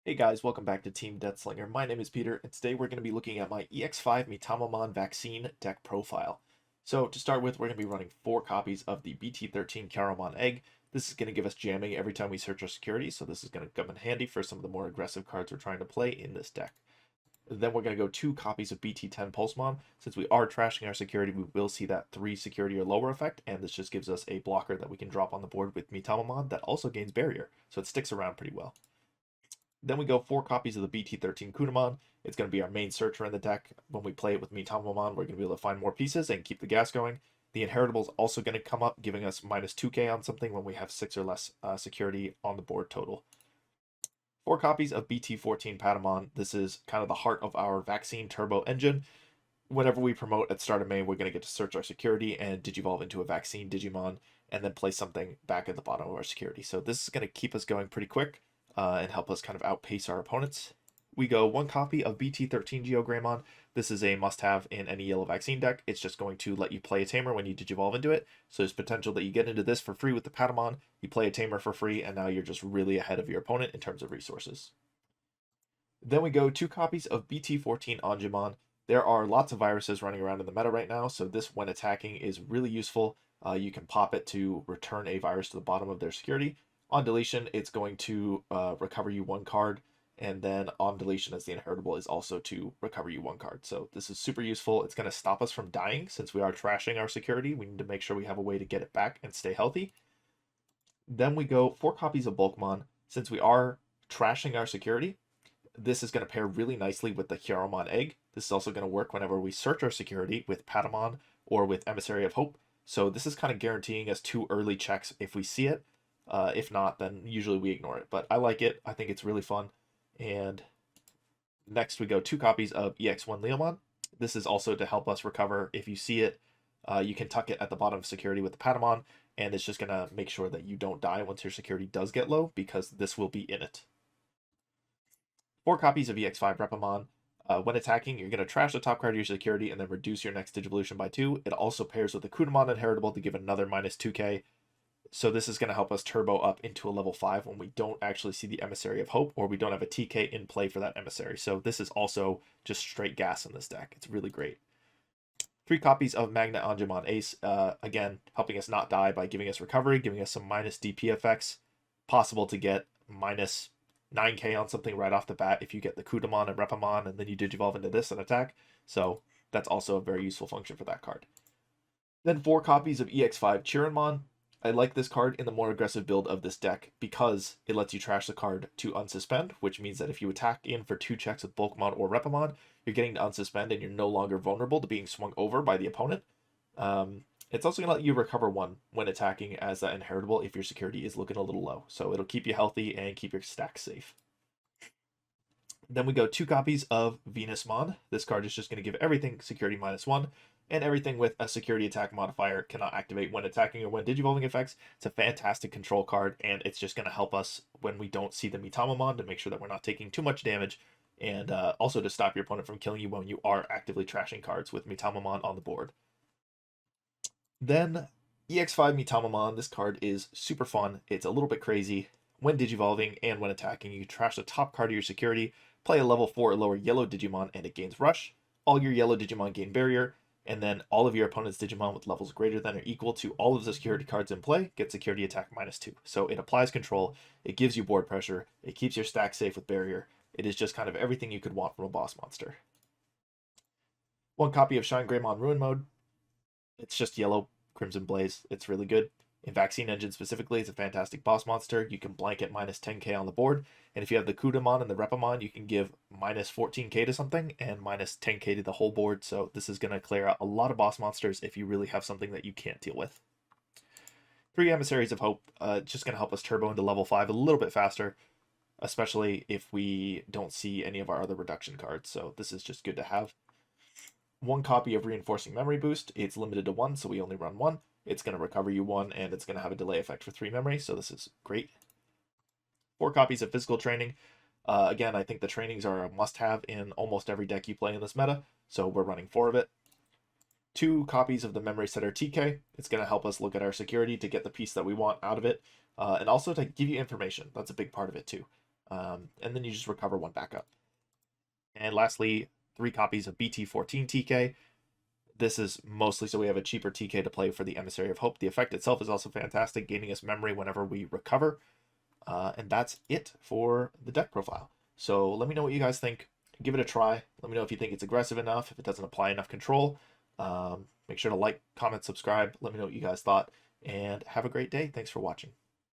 Hey guys, welcome back to Team Death Slinger. My name is Peter, and today we're going to be looking at my EX5 Mitamamon vaccine deck profile. So to start with, we're going to be running 4 copies of the BT13 Kyaromon egg. This is going to give us jamming every time we search our security, so this is going to come in handy for some of the more aggressive cards we're trying to play in this deck. Then we're going to go 2 copies of BT10 Pulsemon. Since we are trashing our security, we will see that 3 security or lower effect, and this just gives us a blocker that we can drop on the board with Mitamamon that also gains barrier, so it sticks around pretty well. Then we go 4 copies of the BT13 Kudamon. It's going to be our main searcher in the deck. When we play it with Mitamamon, we're going to be able to find more pieces and keep the gas going. The Inheritable is also going to come up, giving us minus 2k on something when we have 6 or less security on the board total. 4 copies of BT14 Patamon. This is kind of the heart of our vaccine turbo engine. Whenever we promote at start of main, we're going to get to search our security and digivolve into a vaccine Digimon, and then place something back at the bottom of our security. So this is going to keep us going pretty quick. And help us kind of outpace our opponents. We go 1 copy of BT13 GeoGreymon. This is a must-have in any yellow vaccine deck. It's just going to let you play a Tamer when you digivolve into it. So there's potential that you get into this for free with the Patamon, you play a Tamer for free, and now you're just really ahead of your opponent in terms of resources. Then we go 2 copies of BT14 Angemon. There are lots of viruses running around in the meta right now, so this, when attacking, is really useful. You can pop it to return a virus to the bottom of their security. On deletion, it's going to recover you 1 card, and then on deletion as the Inheritable is also to recover you 1 card. So this is super useful. It's going to stop us from dying since we are trashing our security. We need to make sure we have a way to get it back and stay healthy. Then we go 4 copies of Bulkmon. Since we are trashing our security, this is going to pair really nicely with the Kyaromon egg. This is also going to work whenever we search our security with Patamon or with Emissary of Hope. So this is kind of guaranteeing us 2 early checks if we see it. If not, then usually we ignore it. But I like it. I think it's really fun. And next we go 2 copies of EX1 Leomon. This is also to help us recover. If you see it, you can tuck it at the bottom of security with the Patamon, and it's just going to make sure that you don't die once your security does get low, because this will be in it. 4 copies of EX5 Repamon. When attacking, you're going to trash the top card of your security and then reduce your next Digivolution by 2. It also pairs with the Kudamon Inheritable to give another minus 2k. So this is going to help us turbo up into a level 5 when we don't actually see the Emissary of Hope, or we don't have a TK in play for that Emissary. So this is also just straight gas in this deck. It's really great. 3 copies of MagnaAngemon Ace, again, helping us not die by giving us recovery, giving us some minus DP effects. Possible to get minus 9k on something right off the bat if you get the Kudamon and Repamon, and then you digivolve into this and attack. So that's also a very useful function for that card. Then 4 copies of EX5 Chironmon. I like this card in the more aggressive build of this deck because it lets you trash the card to unsuspend, which means that if you attack in for 2 checks with Bulkmon or Repamon, you're getting to unsuspend and you're no longer vulnerable to being swung over by the opponent. It's also going to let you recover 1 when attacking as that Inheritable if your security is looking a little low. So it'll keep you healthy and keep your stack safe. Then we go 2 copies of Venusmon. This card is just going to give everything security -1, and everything with a security attack modifier cannot activate when attacking or when digivolving effects. It's a fantastic control card, and it's just going to help us when we don't see the Mitamamon to make sure that we're not taking too much damage, and also to stop your opponent from killing you when you are actively trashing cards with Mitamamon on the board. Then EX5 Mitamamon. This card is super fun. It's a little bit crazy. When digivolving and when attacking, you trash the top card of your security, play a level 4 or lower yellow Digimon, and it gains Rush. All your yellow Digimon gain Barrier, and then all of your opponent's Digimon with levels greater than or equal to all of the security cards in play get security attack -2. So it applies control, it gives you board pressure, it keeps your stack safe with Barrier. It is just kind of everything you could want from a boss monster. 1 copy of GeoGreymon Ruin Mode. It's just yellow Crimson Blaze. It's really good. In Vaccine Engine specifically, it's a fantastic boss monster. You can blanket minus 10k on the board, and if you have the Kudamon and the Repamon, you can give minus 14k to something and minus 10k to the whole board. So this is going to clear out a lot of boss monsters if you really have something that you can't deal with. 3 Emissaries of Hope, just going to help us turbo into level 5 a little bit faster, especially if we don't see any of our other reduction cards. So this is just good to have. 1 copy of Reinforcing Memory Boost. It's limited to 1, so we only run 1. It's going to recover you 1, and it's going to have a delay effect for 3 memory, so this is great. 4 copies of Physical Training. Again, I think the trainings are a must-have in almost every deck you play in this meta, so we're running 4 of it. 2 copies of the Memory Setter TK. It's going to help us look at our security to get the piece that we want out of it, and also to give you information. That's a big part of it too. and then you just recover one back up. And lastly, 3 copies of BT14 TK. This is mostly so we have a cheaper TK to play for the Emissary of Hope. The effect itself is also fantastic, gaining us memory whenever we recover. And that's it for the deck profile. So let me know what you guys think. Give it a try. Let me know if you think it's aggressive enough, if it doesn't apply enough control. Make sure to like, comment, subscribe. Let me know what you guys thought. And have a great day. Thanks for watching.